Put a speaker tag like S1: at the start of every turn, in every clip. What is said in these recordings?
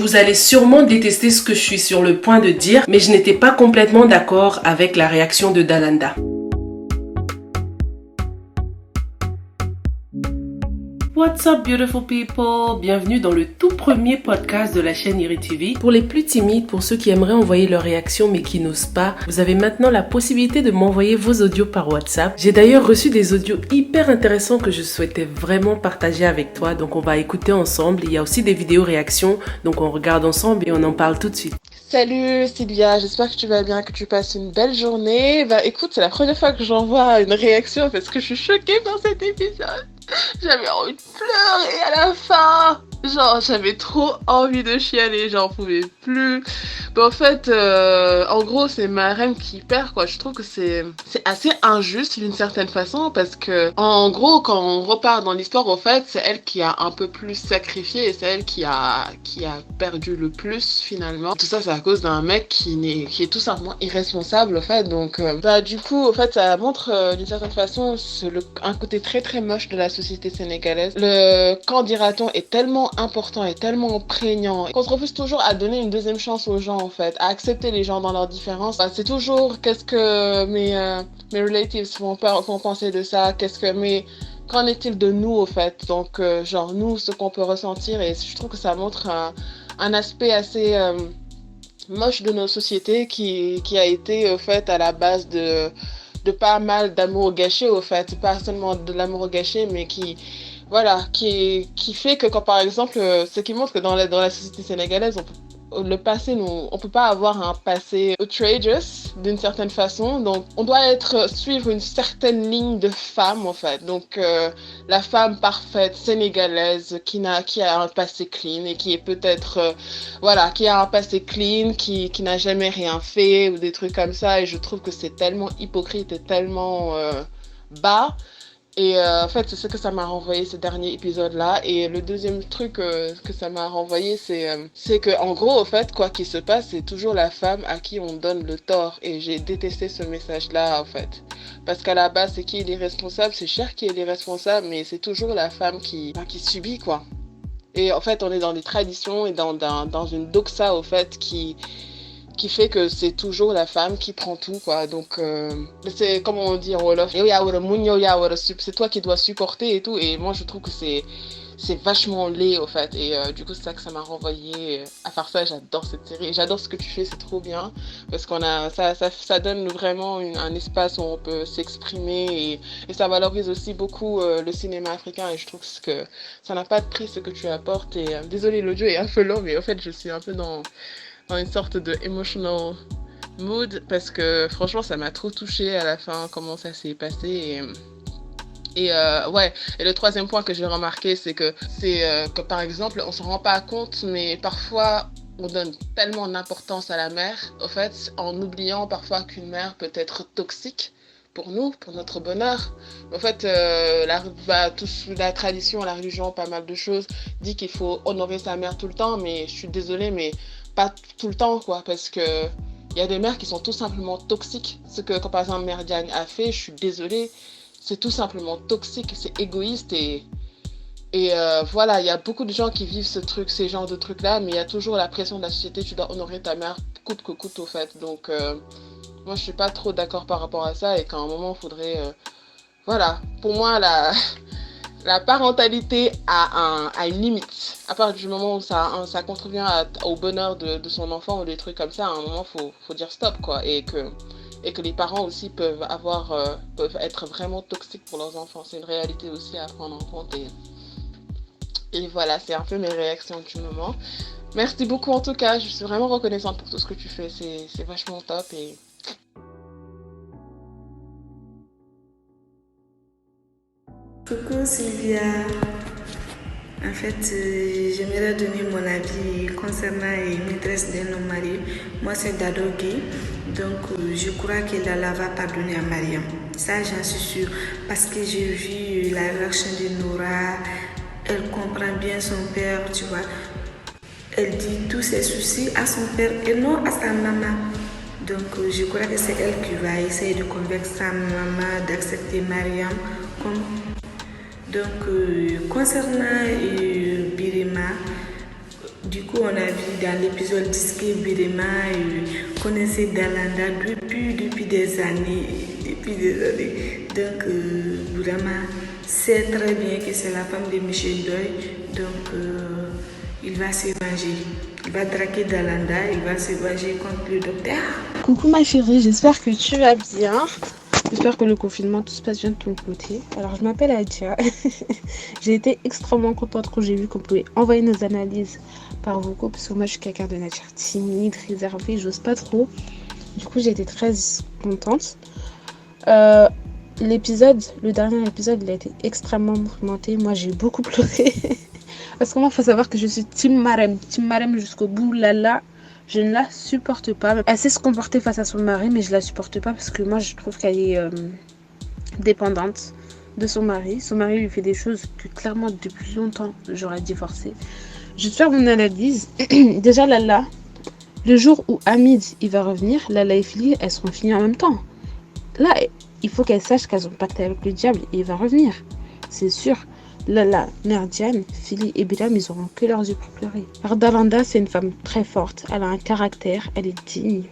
S1: Vous allez sûrement détester ce que je suis sur le point de dire, mais je n'étais pas complètement d'accord avec la réaction de Dalanda. What's up beautiful people? Bienvenue dans le tout premier podcast de la chaîne Iri TV. Pour les plus timides, pour ceux qui aimeraient envoyer leur réaction mais qui n'osent pas, vous avez maintenant la possibilité de m'envoyer vos audios par WhatsApp. J'ai d'ailleurs reçu des audios hyper intéressants que je souhaitais vraiment partager avec toi, donc on va écouter ensemble. Il y a aussi des vidéos réactions, donc on regarde ensemble et on en parle tout de suite.
S2: Salut Sylvia, j'espère que tu vas bien, que tu passes une belle journée. Bah écoute, c'est la première fois que j'envoie une réaction parce que je suis choquée par cet épisode. J'avais envie de pleurer à la fin. Genre, j'avais trop envie de chialer, j'en pouvais plus. Mais en fait, en gros, c'est Marem qui perd, quoi. Je trouve que c'est assez injuste d'une certaine façon parce que, en gros, quand on repart dans l'histoire, en fait, c'est elle qui a un peu plus sacrifié et c'est elle qui a perdu le plus finalement. Tout ça, c'est à cause d'un mec qui est tout simplement irresponsable, en fait. Donc, du coup, en fait, ça montre d'une certaine façon un côté très très moche de la société sénégalaise. Le quand dira-t-on est tellement important et tellement prégnant qu'on se refuse toujours à donner une deuxième chance aux gens, en fait, à accepter les gens dans leurs différences. C'est toujours qu'est-ce que mes relatives vont penser de ça, mais qu'en est-il de nous, au fait. Donc genre nous, ce qu'on peut ressentir, et je trouve que ça montre un aspect assez moche de nos sociétés qui a été au fait à la base de pas mal d'amour gâché, au fait, pas seulement de l'amour gâché, mais qui fait que quand, par exemple, ce qui montre que dans la société sénégalaise, le passé, on peut pas avoir un passé outrageous d'une certaine façon. Donc, on doit suivre une certaine ligne de femme, en fait. Donc, la femme parfaite sénégalaise qui a un passé clean et qui est peut-être, qui a un passé clean, qui n'a jamais rien fait ou des trucs comme ça. Et je trouve que c'est tellement hypocrite et tellement bas. Et en fait, c'est ce que ça m'a renvoyé ce dernier épisode-là. Et le deuxième truc que ça m'a renvoyé, c'est que en gros, en fait, quoi qu'il se passe, c'est toujours la femme à qui on donne le tort. Et j'ai détesté ce message-là, en fait. Parce qu'à la base, c'est qui est responsable, c'est Cher qui est responsable, mais c'est toujours la femme qui subit, quoi. Et en fait, on est dans des traditions et dans une doxa, au fait, qui fait que c'est toujours la femme qui prend tout, quoi. Donc c'est comme on dit en Wolof, c'est toi qui dois supporter et tout. Et moi je trouve que c'est vachement laid, au fait. Et du coup c'est ça que ça m'a renvoyé à faire ça. J'adore cette série, j'adore ce que tu fais, c'est trop bien parce qu'on a ça donne vraiment un espace où on peut s'exprimer et ça valorise aussi beaucoup le cinéma africain. Et je trouve que ça n'a pas de prix ce que tu apportes. Et désolée, l'audio est un peu long, mais au fait je suis un peu dans une sorte de emotional mood parce que franchement ça m'a trop touchée à la fin comment ça s'est passé. Et le troisième point que j'ai remarqué, c'est que par exemple on se rend pas compte, mais parfois on donne tellement d'importance à la mère, au fait, en oubliant parfois qu'une mère peut être toxique pour nous, pour notre bonheur. En fait, la tradition, la religion, pas mal de choses dit qu'il faut honorer sa mère tout le temps, mais je suis désolée, mais pas tout le temps, quoi, parce que il y a des mères qui sont tout simplement toxiques. Ce que, quand par exemple Mère Diagne a fait, je suis désolée, c'est tout simplement toxique, c'est égoïste et il y a beaucoup de gens qui vivent ces genres de trucs-là, mais il y a toujours la pression de la société, tu dois honorer ta mère coûte que coûte, au fait. Donc, moi, je suis pas trop d'accord par rapport à ça et qu'à un moment, il faudrait... pour moi, la parentalité a une limite. À partir du moment où ça contrevient au bonheur de son enfant ou des trucs comme ça, à un moment, faut dire stop, quoi. Et que les parents aussi peuvent être vraiment toxiques pour leurs enfants. C'est une réalité aussi à prendre en compte. Et voilà, c'est un peu mes réactions du moment. Merci beaucoup en tout cas, je suis vraiment reconnaissante pour tout ce que tu fais. C'est vachement top et...
S3: Coucou Sylvia, en fait j'aimerais donner mon avis concernant les maîtresses d'un homme marié. Moi c'est Dado Gueye, donc je crois qu'Allah va pardonner à Mariam. Ça j'en suis sûre parce que j'ai vu la réaction de Nora, elle comprend bien son père, tu vois. Elle dit tous ses soucis à son père et non à sa maman. Donc je crois que c'est elle qui va essayer de convaincre sa maman d'accepter Mariam comme... Donc, concernant Birima, Du coup, on a vu dans l'épisode 10 que Birima connaissait Dalanda depuis des années. Donc, Birima sait très bien que c'est la femme de Michel Doy. Donc, il va se venger. Il va traquer Dalanda, il va se venger contre le docteur.
S2: Coucou ma chérie, j'espère que tu vas bien. J'espère que le confinement, tout se passe bien de ton côté. Alors, je m'appelle Adja. J'ai été extrêmement contente quand j'ai vu qu'on pouvait envoyer nos analyses par vocaux. Parce que moi, je suis quelqu'un de nature timide, réservée, j'ose pas trop. Du coup, j'ai été très contente. Le dernier épisode, il a été extrêmement mouvementé. Moi, j'ai beaucoup pleuré. Parce que moi, il faut savoir que je suis Team Marème. Team Marème jusqu'au bout. Lala, je ne la supporte pas. Elle sait se comporter face à son mari, mais je la supporte pas parce que moi, je trouve qu'elle est dépendante de son mari. Son mari lui fait des choses que clairement, depuis longtemps, j'aurais divorcé. Je vais te faire mon analyse. Déjà, Lala, le jour où Hamid il va revenir, Lala et Fili, elles seront finies en même temps. Là, il faut qu'elles sachent qu'elles ont pacté avec le diable et il va revenir. C'est sûr. Lala, Merdiane, Fili et Bilam, ils auront que leurs yeux pour pleurer. Alors Dalanda, c'est une femme très forte. Elle a un caractère, elle est digne.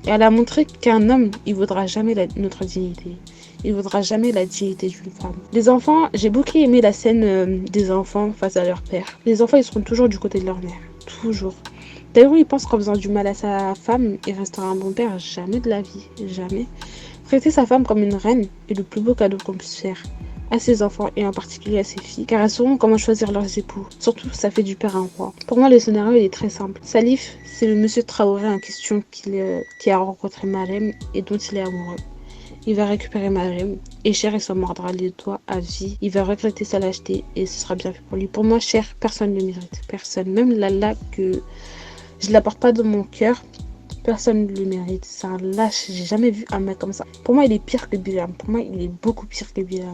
S2: Et elle a montré qu'un homme, il ne vaudra jamais notre dignité. Il ne vaudra jamais la dignité d'une femme. Les enfants, j'ai beaucoup aimé la scène des enfants face à leur père. Les enfants, ils seront toujours du côté de leur mère. Toujours. D'ailleurs, ils pensent qu'en faisant du mal à sa femme, il restera un bon père. Jamais de la vie. Jamais. Traiter sa femme comme une reine est le plus beau cadeau qu'on puisse faire à ses enfants et en particulier à ses filles, car elles sauront comment choisir leurs époux. Surtout, ça fait du père un roi. Pour moi, le scénario il est très simple. Salif, c'est le monsieur Traoré en question qui a rencontré Marème et dont il est amoureux. Il va récupérer Marème et Cher, il s'en mordra les doigts à vie. Il va regretter sa lâcheté et ce sera bien fait pour lui. Pour moi, Cher, personne ne le mérite. Personne. Même Lala, que je la porte pas dans mon cœur, personne ne le mérite. C'est un lâche. J'ai jamais vu un mec comme ça. Pour moi, il est pire que Bilam. Pour moi, il est beaucoup pire que Bilam.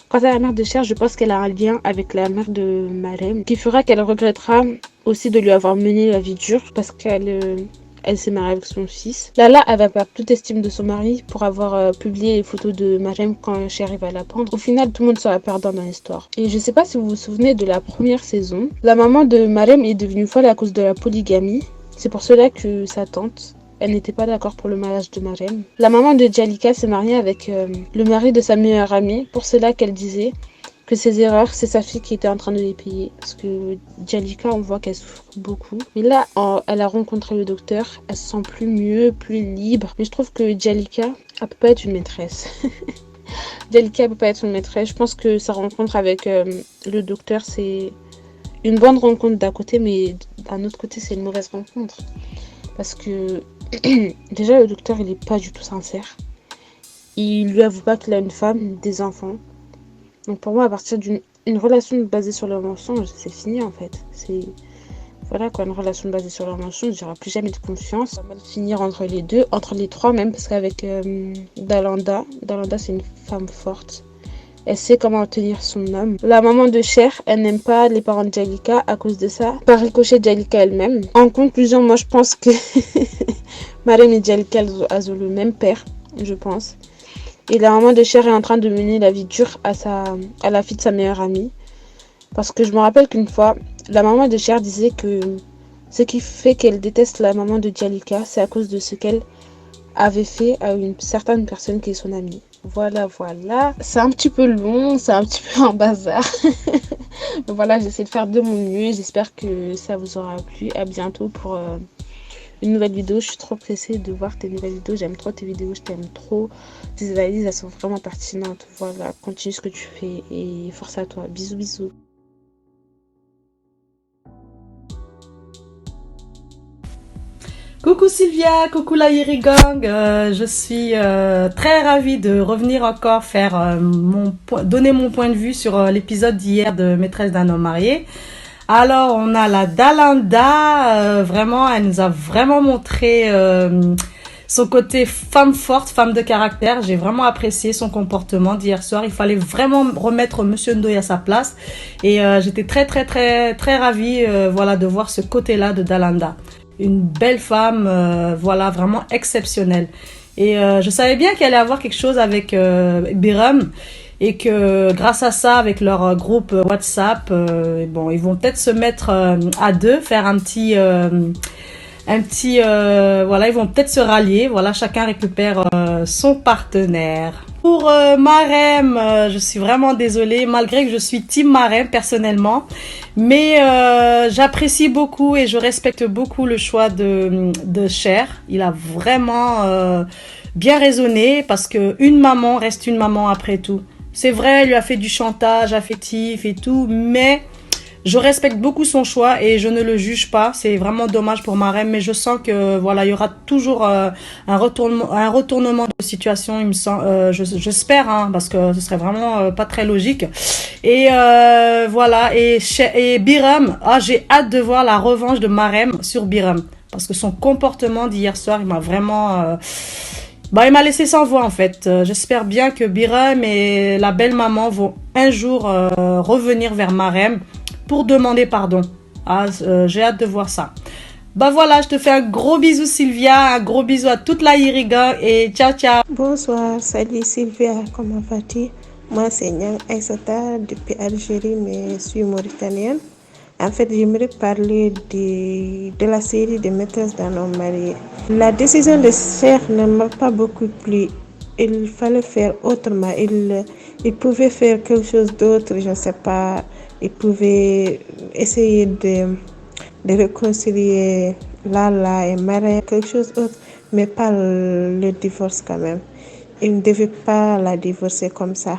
S2: Quant à la mère de Cher, je pense qu'elle a un lien avec la mère de Marème, qui fera qu'elle regrettera aussi de lui avoir mené la vie dure, parce qu'elle s'est mariée avec son fils. Lala, elle va perdre toute estime de son mari pour avoir publié les photos de Marème quand Cher va la prendre. Au final, tout le monde sera perdant dans l'histoire. Et je sais pas si vous vous souvenez de la première saison. La maman de Marème est devenue folle à cause de la polygamie. C'est pour cela que sa tante, elle n'était pas d'accord pour le mariage de Marème. La maman de Djalika s'est mariée avec le mari de sa meilleure amie. Pour cela qu'elle disait que ses erreurs, c'est sa fille qui était en train de les payer. Parce que Djalika, on voit qu'elle souffre beaucoup. Mais là, elle a rencontré le docteur. Elle se sent plus mieux, plus libre. Mais je trouve que Djalika, elle peut pas être une maîtresse. Djalika peut pas être une maîtresse. Je pense que sa rencontre avec le docteur, c'est une bonne rencontre d'un côté, mais d'un autre côté, c'est une mauvaise rencontre. Parce que déjà, le docteur, il est pas du tout sincère. Il lui avoue pas qu'il a une femme, des enfants. Donc pour moi, à partir d'une relation basée sur le mensonge, c'est fini en fait. Voilà quoi, une relation basée sur le mensonge, il n'y aura plus jamais de confiance. Ça va mal finir entre les deux, entre les trois même, parce qu'avec Dalanda, c'est une femme forte. Elle sait comment tenir son homme. La maman de Cher, elle n'aime pas les parents de Djalika à cause de ça. Par ricochet, Djalika elle-même. En conclusion, moi je pense que Marème et Djalika, elles ont le même père, je pense. Et la maman de Cher est en train de mener la vie dure à la fille de sa meilleure amie. Parce que je me rappelle qu'une fois, la maman de Cher disait que ce qui fait qu'elle déteste la maman de Djalika, c'est à cause de ce qu'elle avait fait à une certaine personne qui est son amie. Voilà. C'est un petit peu long, c'est un petit peu un bazar. Mais voilà, j'essaie de faire de mon mieux. J'espère que ça vous aura plu. À bientôt pour une nouvelle vidéo. Je suis trop pressée de voir tes nouvelles vidéos. J'aime trop tes vidéos, je t'aime trop. Tes analyses, elles sont vraiment pertinentes. Voilà, continue ce que tu fais et force à toi. Bisous, bisous.
S4: Coucou Sylvia, coucou la Yirigang, je suis très ravie de revenir encore faire donner mon point de vue sur l'épisode d'hier de Maîtresse d'un homme marié. Alors on a la Dalanda, vraiment elle nous a vraiment montré son côté femme forte, femme de caractère. J'ai vraiment apprécié son comportement d'hier soir. Il fallait vraiment remettre Monsieur Ndoye à sa place et j'étais très ravie voilà de voir ce côté-là de Dalanda. Une belle femme, voilà, vraiment exceptionnelle. Et je savais bien qu'elle allait avoir quelque chose avec Biram. et que grâce à ça, avec leur groupe WhatsApp, bon, ils vont peut-être se mettre à deux, faire voilà, ils vont peut-être se rallier. Voilà, chacun récupère son partenaire. Pour Marème, je suis vraiment désolée, malgré que je suis team Marème personnellement, mais j'apprécie beaucoup et je respecte beaucoup le choix de Cher. Il a vraiment bien raisonné parce que une maman reste une maman après tout. C'est vrai, elle lui a fait du chantage affectif et tout, mais je respecte beaucoup son choix et je ne le juge pas. C'est vraiment dommage pour Marème, mais je sens que voilà, il y aura toujours un retournement de situation. Il me semble, j'espère, hein, parce que ce serait vraiment pas très logique. Et voilà. Et Biram, j'ai hâte de voir la revanche de Marème sur Biram, parce que son comportement d'hier soir, il m'a vraiment il m'a laissé sans voix en fait. J'espère bien que Biram et la belle maman vont un jour revenir vers Marème pour demander pardon. J'ai hâte de voir ça. Voilà, je te fais un gros bisou Sylvia, un gros bisou à toute la Iriga et ciao ciao.
S5: Bonsoir, salut Sylvia, comment vas-tu? Moi c'est Nyang Aïssata depuis Algérie, mais je suis mauritanienne. En fait, j'aimerais parler de la série de Maîtresse d'un homme marié. La décision de Cher ne m'a pas beaucoup plu. Il fallait faire autrement. Il pouvait faire quelque chose d'autre, je ne sais pas. Il pouvait essayer de réconcilier Lala et Marème, quelque chose d'autre, mais pas le divorce quand même. Il ne devait pas la divorcer comme ça.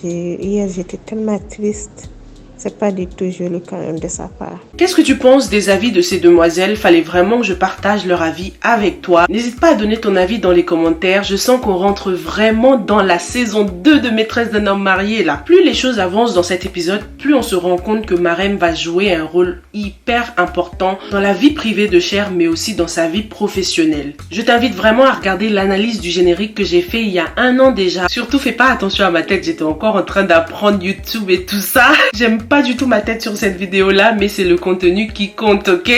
S5: Hier, j'étais tellement triste. C'est pas du tout joli quand même de sa part.
S1: Qu'est-ce que tu penses des avis de ces demoiselles? Fallait vraiment que je partage leur avis avec toi. N'hésite pas à donner ton avis dans les commentaires. Je sens qu'on rentre vraiment dans la saison 2 de Maîtresse d'un homme marié là. Plus les choses avancent dans cet épisode, plus on se rend compte que Marème va jouer un rôle hyper important dans la vie privée de Cher, mais aussi dans sa vie professionnelle. Je t'invite vraiment à regarder l'analyse du générique que j'ai fait il y a 1 an déjà. Surtout fais pas attention à ma tête, j'étais encore en train d'apprendre YouTube et tout ça. J'aime pas du tout ma tête sur cette vidéo là, mais c'est le contenu qui compte, ok?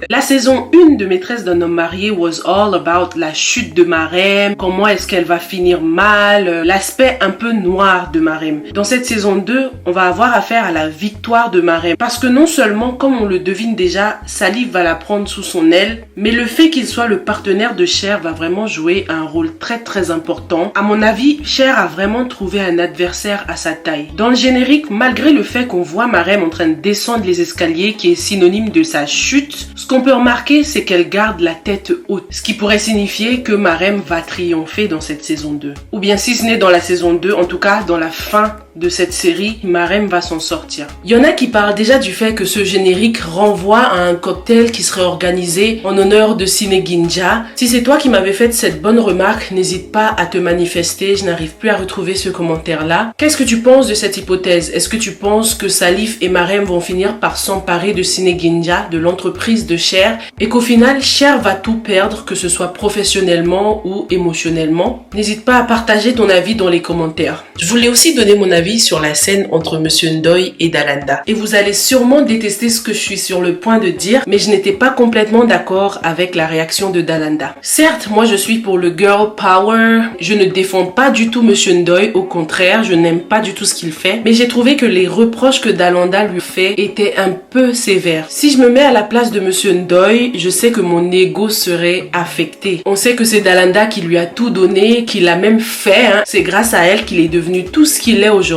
S1: La saison 1 de Maîtresse d'un homme marié was all about la chute de Marème, comment est-ce qu'elle va finir mal, l'aspect un peu noir de Marème. Dans cette saison 2, on va avoir affaire à la victoire de Marème, parce que non seulement, comme on le devine déjà, Salif va la prendre sous son aile, mais le fait qu'il soit le partenaire de Cher va vraiment jouer un rôle très très important. À mon avis, Cher a vraiment trouvé un adversaire à sa taille. Dans le générique, malgré le fait qu'on voit Marème en train de descendre les escaliers, qui est synonyme de sa chute, ce qu'on peut remarquer, c'est qu'elle garde la tête haute, ce qui pourrait signifier que Marème va triompher dans cette saison 2. Ou bien si ce n'est dans la saison 2, en tout cas dans la fin de cette série, Marème va s'en sortir. Il y en a qui parlent déjà du fait que ce générique renvoie à un cocktail qui serait organisé en honneur de Sine Ginja. Si c'est toi qui m'avais fait cette bonne remarque, n'hésite pas à te manifester, je n'arrive plus à retrouver ce commentaire-là. Qu'est-ce que tu penses de cette hypothèse? Est-ce que tu penses que Salif et Marème vont finir par s'emparer de Sine Ginja, de l'entreprise de Cher, et qu'au final, Cher va tout perdre, que ce soit professionnellement ou émotionnellement? N'hésite pas à partager ton avis dans les commentaires. Je voulais aussi donner mon avis sur la scène entre Monsieur Ndoye et Dalanda. Et vous allez sûrement détester ce que je suis sur le point de dire, mais je n'étais pas complètement d'accord avec la réaction de Dalanda. Certes, moi je suis pour le girl power, je ne défends pas du tout Monsieur Ndoye, au contraire, je n'aime pas du tout ce qu'il fait, mais j'ai trouvé que les reproches que Dalanda lui fait étaient un peu sévères. Si je me mets à la place de Monsieur Ndoye, je sais que mon ego serait affecté. On sait que c'est Dalanda qui lui a tout donné, qui l'a même fait, hein. C'est grâce à elle qu'il est devenu tout ce qu'il est aujourd'hui.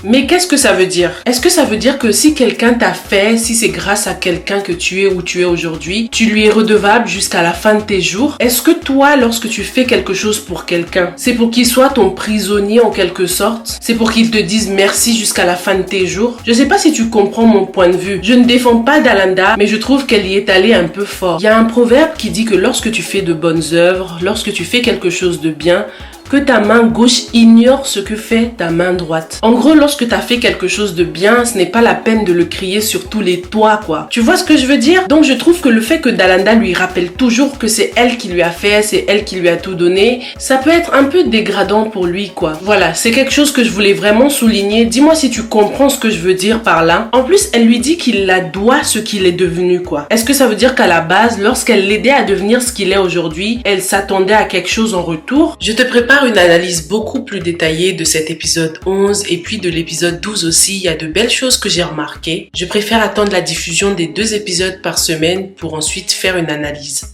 S1: Mais qu'est-ce que ça veut dire? Est-ce que ça veut dire que si quelqu'un t'a fait, si c'est grâce à quelqu'un que tu es où tu es aujourd'hui, tu lui es redevable jusqu'à la fin de tes jours? Est-ce que toi, lorsque tu fais quelque chose pour quelqu'un, c'est pour qu'il soit ton prisonnier en quelque sorte? C'est pour qu'il te dise merci jusqu'à la fin de tes jours? Je sais pas si tu comprends mon point de vue. Je ne défends pas Dalanda, mais je trouve qu'elle y est allée un peu fort. Il y a un proverbe qui dit que lorsque tu fais de bonnes œuvres, lorsque tu fais quelque chose de bien, que ta main gauche ignore ce que fait ta main droite. En gros, lorsque tu as fait quelque chose de bien, ce n'est pas la peine de le crier sur tous les toits, quoi. Tu vois ce que je veux dire? Donc je trouve que le fait que Dalanda lui rappelle toujours que c'est elle qui lui a fait, c'est elle qui lui a tout donné, ça peut être un peu dégradant pour lui, quoi. Voilà, c'est quelque chose que je voulais vraiment souligner. Dis-moi si tu comprends ce que je veux dire par là. En plus, elle lui dit qu'il la doit ce qu'il est devenu, quoi. Est-ce que ça veut dire qu'à la base, lorsqu'elle l'aidait à devenir ce qu'il est aujourd'hui, elle s'attendait à quelque chose en retour? Je te prépare prépare une analyse beaucoup plus détaillée de cet épisode 11 et puis de l'épisode 12 aussi. Il y a de belles choses que j'ai remarquées. Je préfère attendre la diffusion des 2 épisodes par semaine pour ensuite faire une analyse.